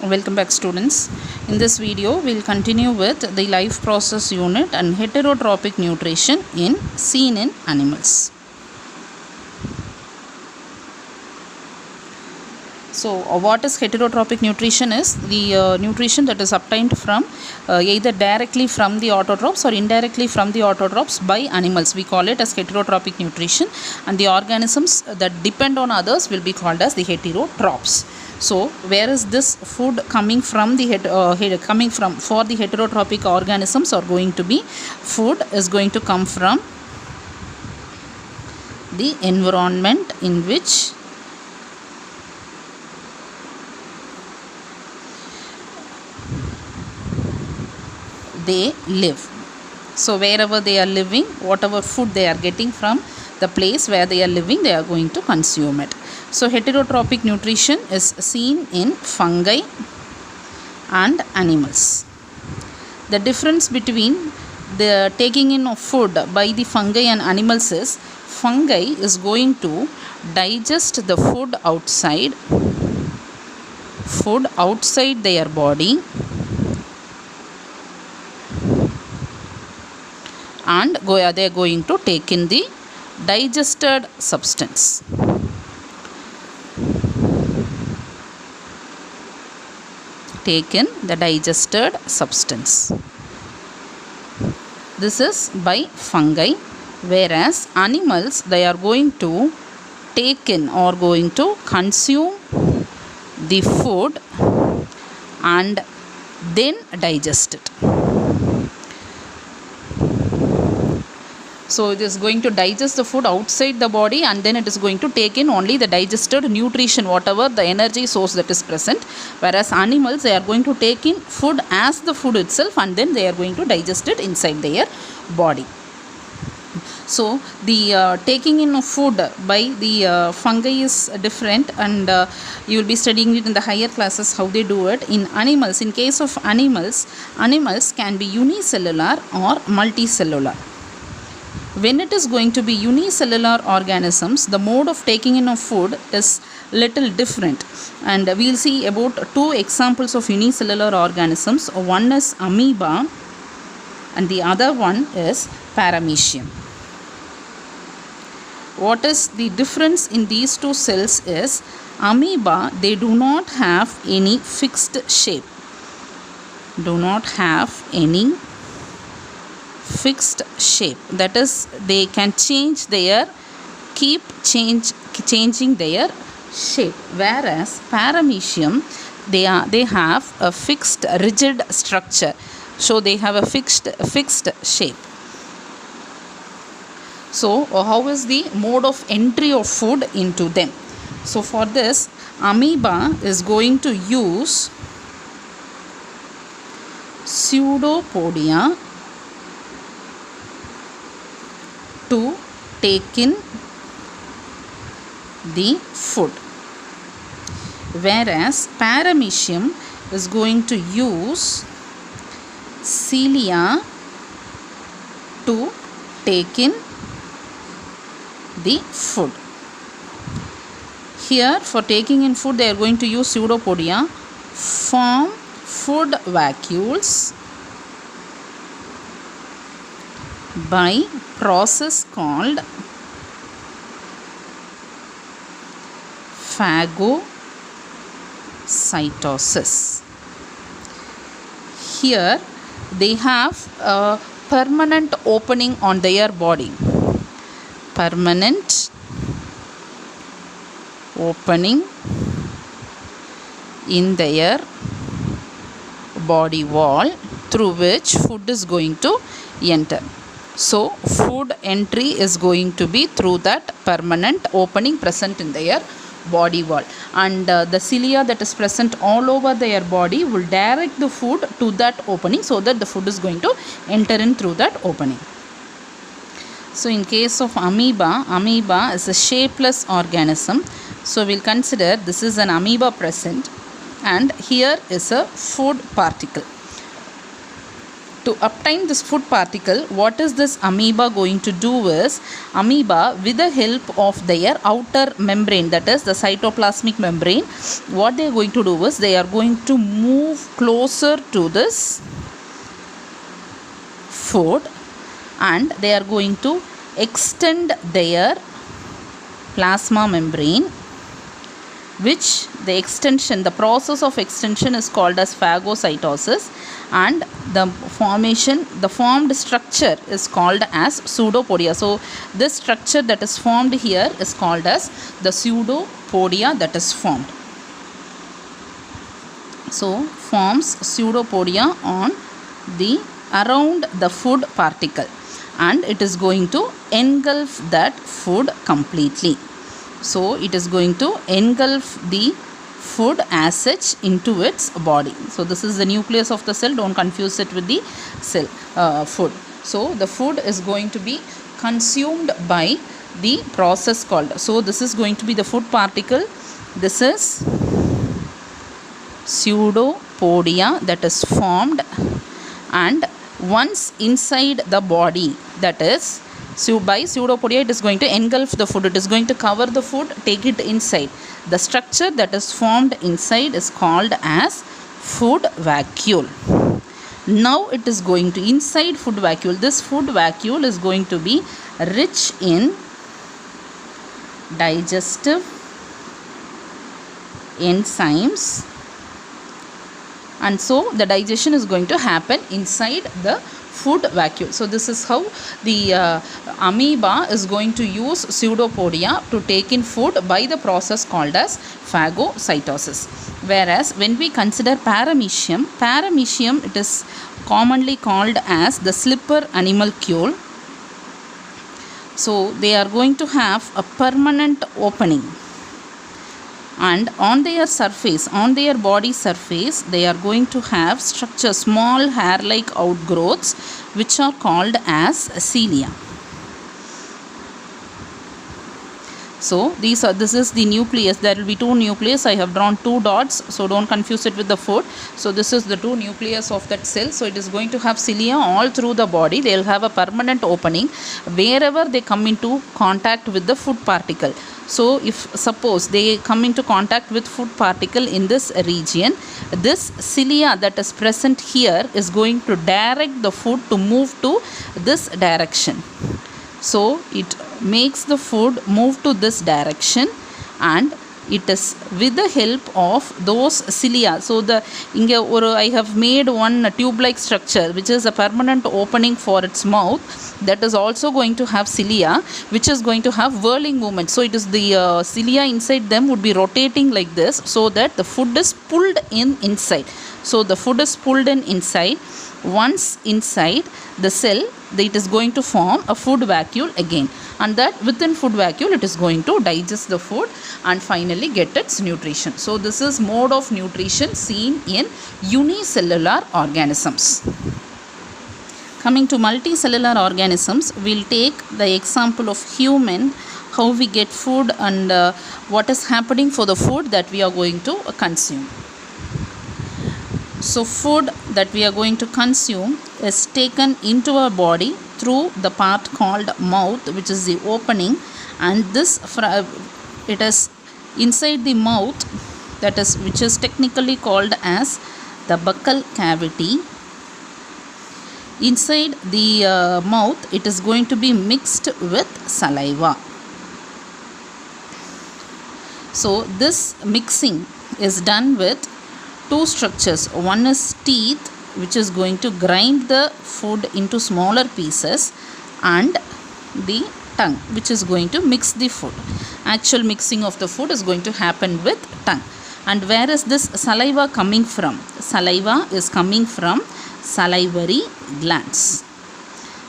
Welcome back, students. In this video we will continue with the life process unit and heterotrophic nutrition seen in animals. So what is heterotrophic nutrition? Is the nutrition that is obtained from either directly from the autotrophs or indirectly from the autotrophs by animals. We call it as heterotrophic nutrition, and the organisms that depend on others will be called as the heterotrophs. So where is this food coming from? Coming from for the heterotrophic organisms are going to be food is going to come from the environment in which they live. So wherever they are living, whatever food they are getting from the place where they are living, they are going to consume it. So heterotrophic nutrition is seen in fungi and animals. The difference between the taking in of food by the fungi and animals is fungi is going to digest the food outside their body and they are going to take in the digested substance. This is by fungi, whereas animals, they are going to take in or going to consume the food and then digest it. So it is going to digest the food outside the body and then it is going to take in only the digested nutrition, whatever the energy source that is present. Whereas animals, they are going to take in food as the food itself and then they are going to digest it inside their body. So the taking in of food by the fungi is different, and you will be studying it in the higher classes how they do it. In animals, in case of animals can be unicellular or multicellular. When it is going to be unicellular organisms, the mode of taking in of food is little different, and we will see about two examples of unicellular organisms. One is amoeba and the other one is paramecium. What is the difference in these two cells is amoeba, they do not have any fixed shape, that is, they can keep changing their shape, whereas paramecium, they have a fixed rigid structure, so they have a fixed shape. So how is the mode of entry of food into them? So for this, amoeba is going to use pseudopodia to take in the food, whereas paramecium is going to use cilia to take in the food. Here, for taking in food, they are going to use pseudopodia, form food vacuoles by process called phagocytosis. Here they have a permanent opening on their body, permanent opening in their body wall through which food is going to enter. So food entry is going to be through that permanent opening present in their body wall, and the cilia that is present all over their body will direct the food to that opening so that the food is going to enter in through that opening. So in case of amoeba is a shapeless organism. So we'll consider this is an amoeba present and here is a food particle. To obtain this food particle, what is this amoeba going to do is, amoeba with the help of their outer membrane, that is the cytoplasmic membrane, what they are going to do is they are going to move closer to this food and they are going to extend their plasma membrane, which the process of extension is called as phagocytosis, and the formed structure is called as pseudopodia. So this structure that is formed here is called as the pseudopodia that is formed. So forms pseudopodia on the around the food particle, and it is going to engulf that food completely. So it is going to engulf the food as such into its body. So this is the nucleus of the cell, don't confuse it with the cell food. So the food is going to be consumed by the process called, so this is going to be the food particle, this is pseudopodia that is formed, and once inside the body, that is, so by pseudopodia it is going to engulf the food, it is going to cover the food, take it inside. The structure that is formed inside is called as food vacuole. Now it is going to inside food vacuole, this food vacuole is going to be rich in digestive enzymes, and so the digestion is going to happen inside the food vacuole. So this is how the amoeba is going to use pseudopodia to take in food by the process called as phagocytosis. Whereas when we consider paramecium, it is commonly called as the slipper animalcule. So they are going to have a permanent opening, and on their surface, on their body surface, they are going to have structure, small hair-like outgrowths, which are called as cilia. So this is the nucleus. There will be two nucleus. I have drawn two dots, so don't confuse it with the food. So this is the two nucleus of that cell. So it is going to have cilia all through the body. They will have a permanent opening wherever they come into contact with the food particle. So if suppose they come into contact with food particle in this region, this cilia that is present here is going to direct the food to move to this direction. So it makes the food move to this direction, and it is with the help of those cilia. So I have made one tube like structure which is a permanent opening for its mouth, that is also going to have cilia, which is going to have whirling movement. So it is the cilia inside them would be rotating like this, so that the food is pulled in inside. So the food is pulled in inside. Once inside the cell, it is going to form a food vacuole again, and that within food vacuole it is going to digest the food and finally get its nutrition. So this is mode of nutrition seen in unicellular organisms. Coming to multicellular organisms, we will take the example of human, how we get food and what is happening for the food that we are going to consume. So food that we are going to consume is taken into our body through the part called mouth, which is the opening, and this it is inside the mouth, that is, which is technically called as the buccal cavity. Inside the mouth, it is going to be mixed with saliva. So this mixing is done with two structures. One is teeth, which is going to grind the food into smaller pieces, and the tongue, which is going to mix the food. Actual mixing of the food is going to happen with tongue. And where is this saliva coming from? Saliva is coming from salivary glands.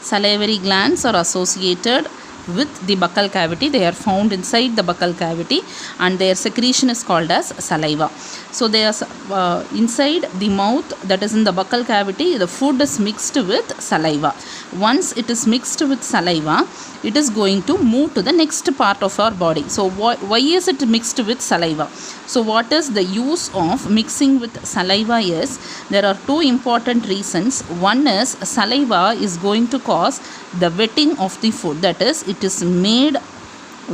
Salivary glands are associated with the buccal cavity. They are found inside the buccal cavity and their secretion is called as saliva. So they are inside the mouth, that is in the buccal cavity, the food is mixed with saliva. Once it is mixed with saliva, it is going to move to the next part of our body. So why is it mixed with saliva? So what is the use of mixing with saliva is, there are two important reasons. One is saliva is going to cause the wetting of the food, that is it is made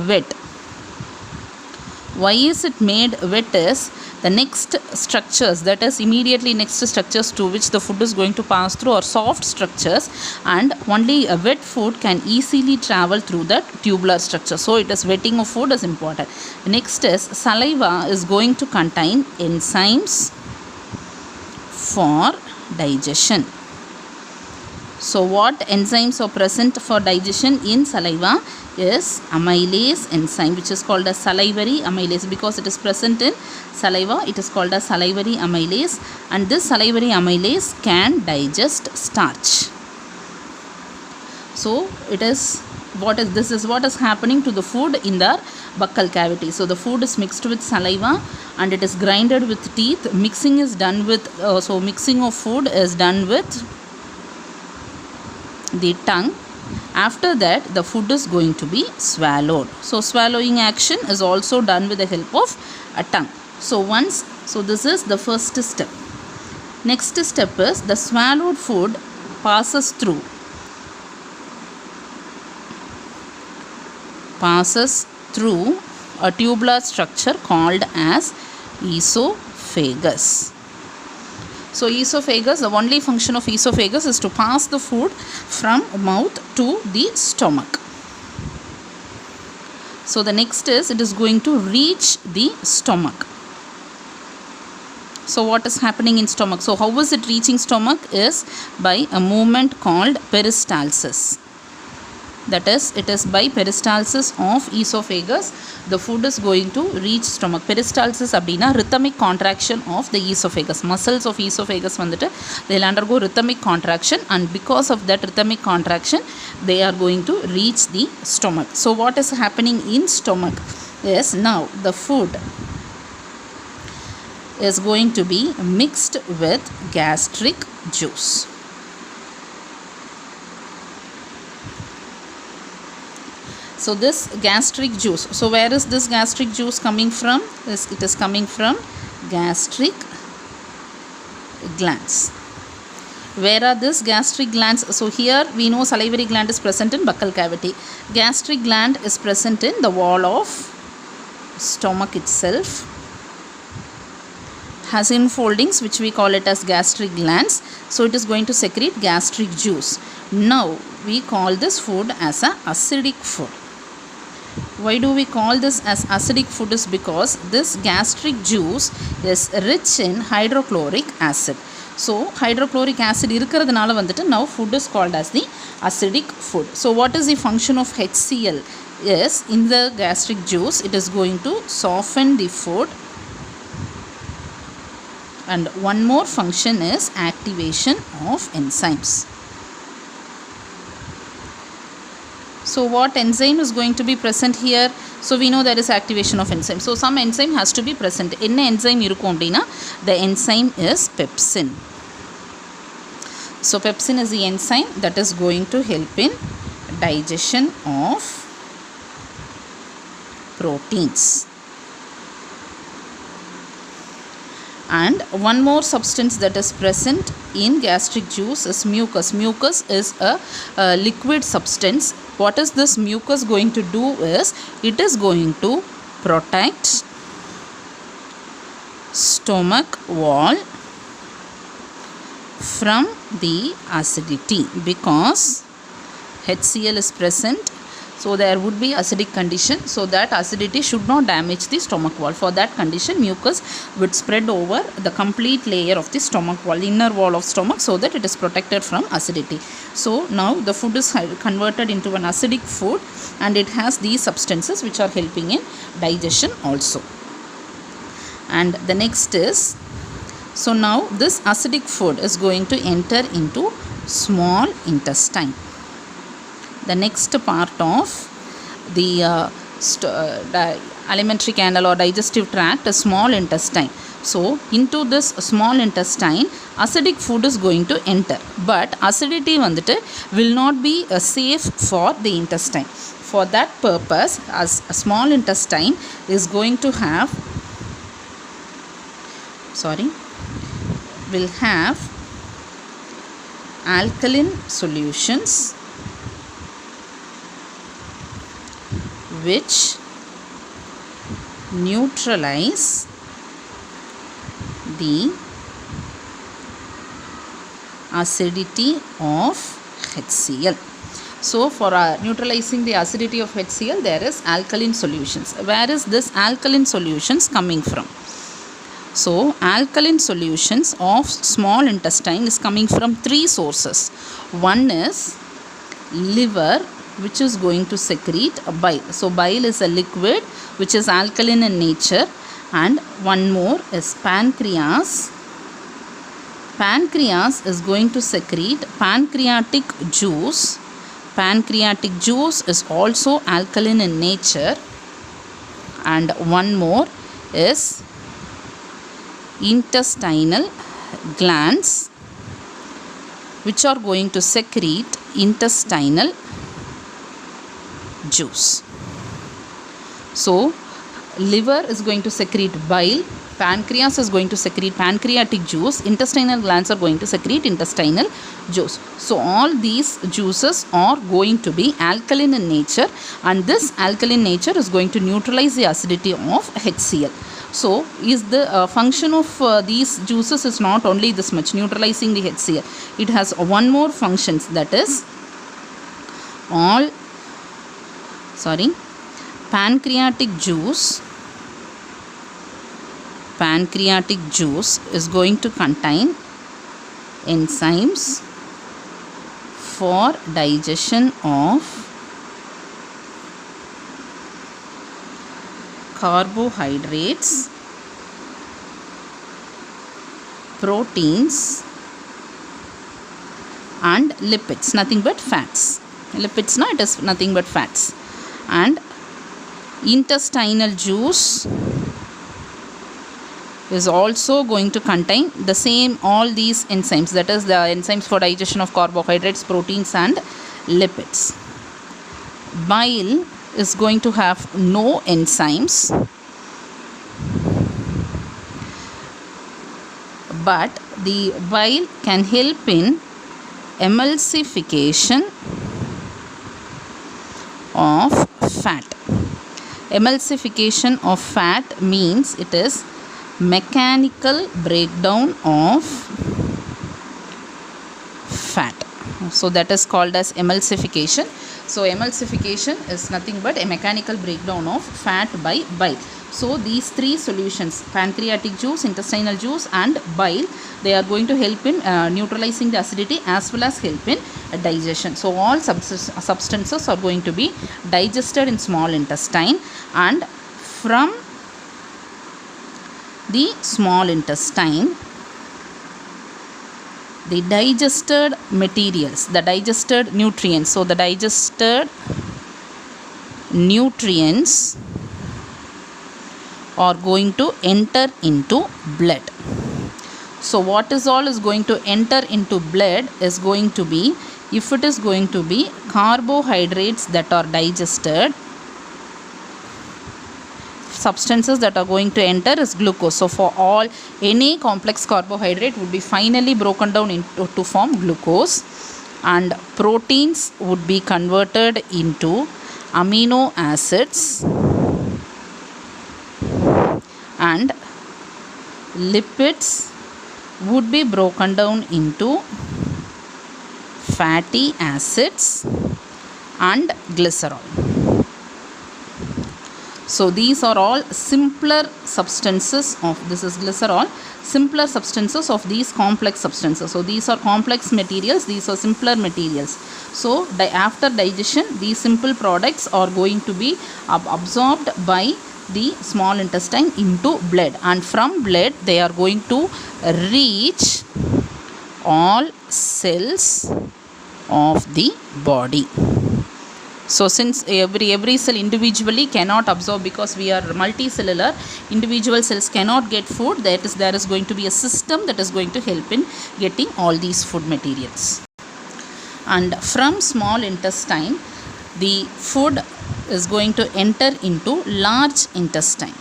wet. Why is it made wet is, the next structures, that is immediately next structures to which the food is going to pass through are soft structures, and only a wet food can easily travel through that tubular structure. So it is wetting of food is important. Next is saliva is going to contain enzymes for digestion. So what enzymes are present for digestion in saliva is amylase enzyme, which is called as salivary amylase. Because it is present in saliva, it is called as salivary amylase, and this salivary amylase can digest starch. So it is this is what is happening to the food in the buccal cavity. So the food is mixed with saliva and it is grinded with teeth. Mixing is done with mixing of food is done with the tongue. After that the food is going to be swallowed. So swallowing action is also done with the help of a tongue. So this is the first step. Next step is the swallowed food passes through a tubular structure called as esophagus. So esophagus, the only function of esophagus is to pass the food from mouth to the stomach. So the next is it is going to reach the stomach. So what is happening in stomach? So how is it reaching stomach is by a movement called peristalsis. That is, it is by peristalsis of esophagus the food is going to reach stomach. Peristalsis abdina rhythmic contraction of the esophagus. Muscles of esophagus vandittu they will undergo rhythmic contraction, and because of that rhythmic contraction they are going to reach the stomach. So what is happening in stomach is, now the food is going to be mixed with gastric juice. So this gastric juice, so where is this gastric juice coming from? It is coming from gastric glands. Where are this gastric glands? So here we know salivary gland is present in buccal cavity. Gastric gland is present in the wall of stomach itself. Has infoldings which we call it as gastric glands. So it is going to secrete gastric juice. Now we call this food as a acidic food. Why do we call this as acidic food? Is because this gastric juice is rich in hydrochloric acid. So hydrochloric acid irukkiradanaala vandittu now food is called as the acidic food. So what is the function of HCl? Yes, in the gastric juice it is going to soften the food, and one more function is activation of enzymes. So what enzyme is going to be present here? So we know there is activation of enzyme. So some enzyme has to be present. Enna enzyme irukum appadina? The enzyme is pepsin. So pepsin is the enzyme that is going to help in digestion of proteins. And one more substance that is present in gastric juice is mucus. Mucus is a liquid substance. What is this mucus going to do is, it is going to protect stomach wall from the acidity, because HCl is present. So there would be acidic condition, so that acidity should not damage the stomach wall. For that condition mucus would spread over the complete layer of the stomach wall, inner wall of stomach, so that it is protected from acidity. So now the food is converted into an acidic food, and it has these substances which are helping in digestion also. And the next is, so now this acidic food is going to enter into small intestine. The next part of the alimentary canal or digestive tract, a small intestine. So into this small intestine acidic food is going to enter, but acidity vandittu will not be safe for the intestine. For that purpose, as a small intestine is going to have will have alkaline solutions which neutralize the acidity of HCl. So for neutralizing the acidity of HCl, there is alkaline solutions. Where is this alkaline solutions coming from? So alkaline solutions of small intestine is coming from three sources. One is liver, which is going to secrete bile. So bile is a liquid which is alkaline in nature. And one more is pancreas. Pancreas is going to secrete pancreatic juice. Pancreatic juice is also alkaline in nature. And one more is intestinal glands, which are going to secrete intestinal juice. So liver is going to secrete bile, pancreas is going to secrete pancreatic juice, intestinal glands are going to secrete intestinal juice. So all these juices are going to be alkaline in nature, and this alkaline nature is going to neutralize the acidity of HCl. So is the function of these juices is not only this much, neutralizing the HCl. It has one more functions, that is pancreatic juice is going to contain enzymes for digestion of carbohydrates, proteins and lipids, nothing but fats. Lipids, no, it is nothing but fats. And intestinal juice is also going to contain the same all these enzymes, that is the enzymes for digestion of carbohydrates, proteins and lipids. Bile is going to have no enzymes, but the bile can help in emulsification of fat. Emulsification of fat means it is mechanical breakdown of fat. So that is called as emulsification. So emulsification is nothing but a mechanical breakdown of fat by bile. So these three solutions, pancreatic juice, intestinal juice and bile, they are going to help in neutralizing the acidity as well as help in digestion. So all substances are going to be digested in small intestine, and from the small intestine, the digested materials, the digested nutrients, so the digested nutrients are going to enter into blood. So what is all is going to enter into blood is going to be, if it is going to be carbohydrates that are digested, substances that are going to enter is glucose. So for all, any complex carbohydrate would be finally broken down into to form glucose, and proteins would be converted into amino acids, and lipids would be broken down into fatty acids and glycerol. So these are all simpler substances of, this is glycerol, simpler substances of these complex substances. So these are complex materials, these are simpler materials. So after digestion, these simple products are going to be absorbed by the small intestine into blood, and from blood they are going to reach all cells of the body. So since every cell individually cannot absorb, because we are multicellular, individual cells cannot get food, there is going to be a system that is going to help in getting all these food materials. And from small intestine, the food is going to enter into large intestine.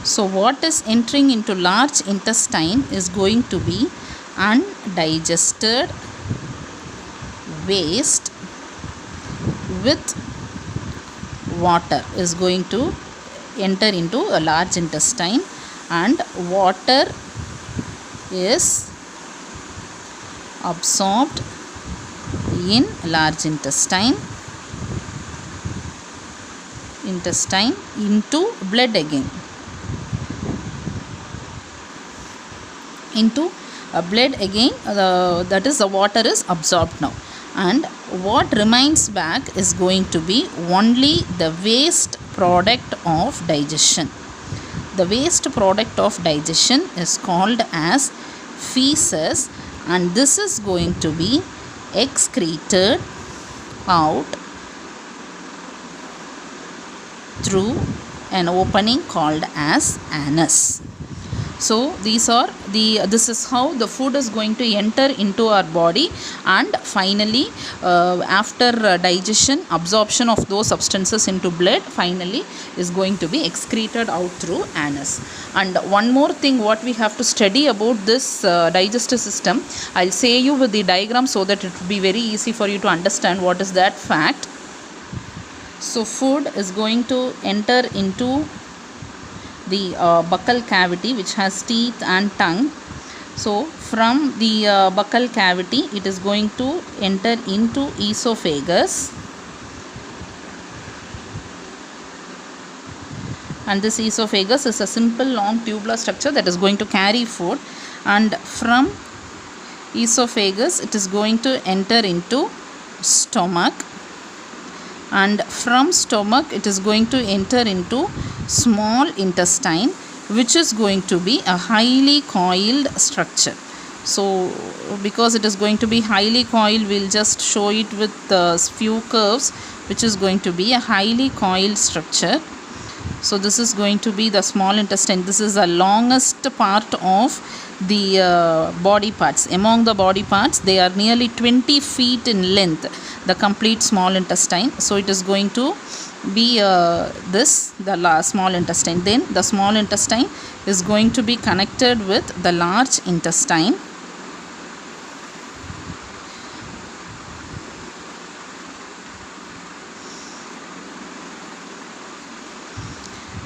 So what is entering into large intestine is going to be undigested waste with water is going to enter into a large intestine, and water is absorbed in large intestine into blood again, that is the water is absorbed now, and what remains back is going to be only the waste product of digestion. The waste product of digestion is called as feces, and this is going to be excreted out through an opening called as anus. So this is how the food is going to enter into our body, and finally after digestion, absorption of those substances into blood finally is going to be excreted out through anus. And one more thing what we have to study about this digestive system, I'll say you with the diagram so that it will be very easy for you to understand what is that fact. So food is going to enter into the buccal cavity, which has teeth and tongue. So from the buccal cavity, it is going to enter into esophagus, and this esophagus is a simple long tubular structure that is going to carry food, and from esophagus it is going to enter into stomach, and from stomach it is going to enter into small intestine, which is going to be a highly coiled structure. So because it is going to be highly coiled, we'll just show it with few curves, which is going to be a highly coiled structure. So this is going to be the small intestine. This is the longest part of the body parts. Among the body parts, they are nearly 20 feet in length, the complete small intestine. So it is going to be the small intestine. Then the small intestine is going to be connected with the large intestine.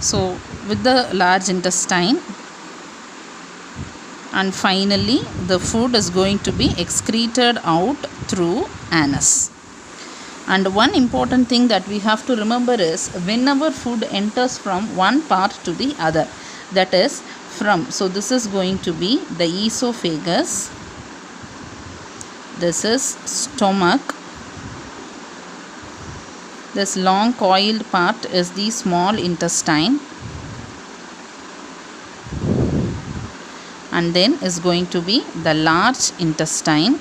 So with the large intestine, and finally the food is going to be excreted out through anus. And one important thing that we have to remember is whenever food enters from one part to the other, that is from, so this is going to be the esophagus, this is stomach, this long coiled part is the small intestine, and then is going to be the large intestine,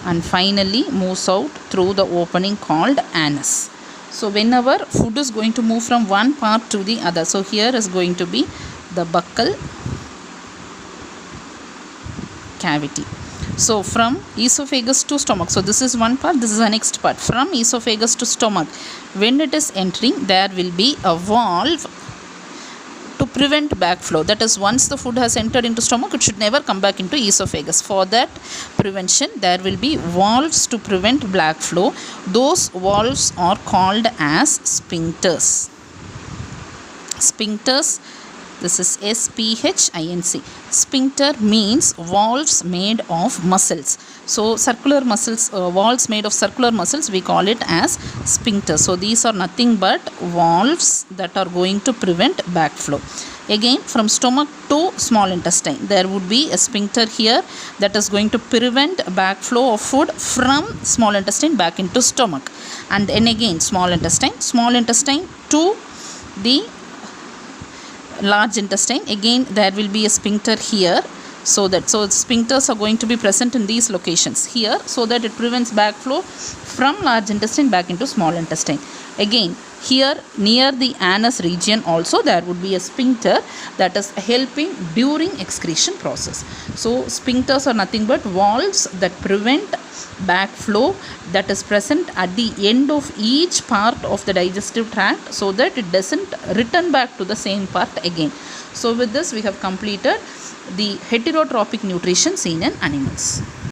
and finally moves out through the opening called anus. So whenever food is going to move from one part to the other, so here is going to be the buccal cavity. So from esophagus to stomach, so this is one part, this is the next part. From esophagus to stomach, when it is entering, there will be a valve to prevent backflow. That is, once the food has entered into stomach, it should never come back into esophagus. For that prevention, there will be valves to prevent backflow. Those valves are called as sphincters. Sphincters, this is SPHINC. Sphincter means valves made of muscles. So circular muscles, valves made of circular muscles, we call it as sphincter. So these are nothing but valves that are going to prevent backflow. Again, from stomach to small intestine, there would be a sphincter here that is going to prevent backflow of food from small intestine back into stomach. And then again small intestine to the large intestine, again there will be a sphincter here so sphincters are going to be present in these locations here, so that it prevents backflow from large intestine back into small intestine. Again, here near the anus region also there would be a sphincter that is helping during excretion process. So sphincters are nothing but valves that prevent backflow that is present at the end of each part of the digestive tract, so that it doesn't return back to the same part again. So with this we have completed the heterotrophic nutrition seen in animals.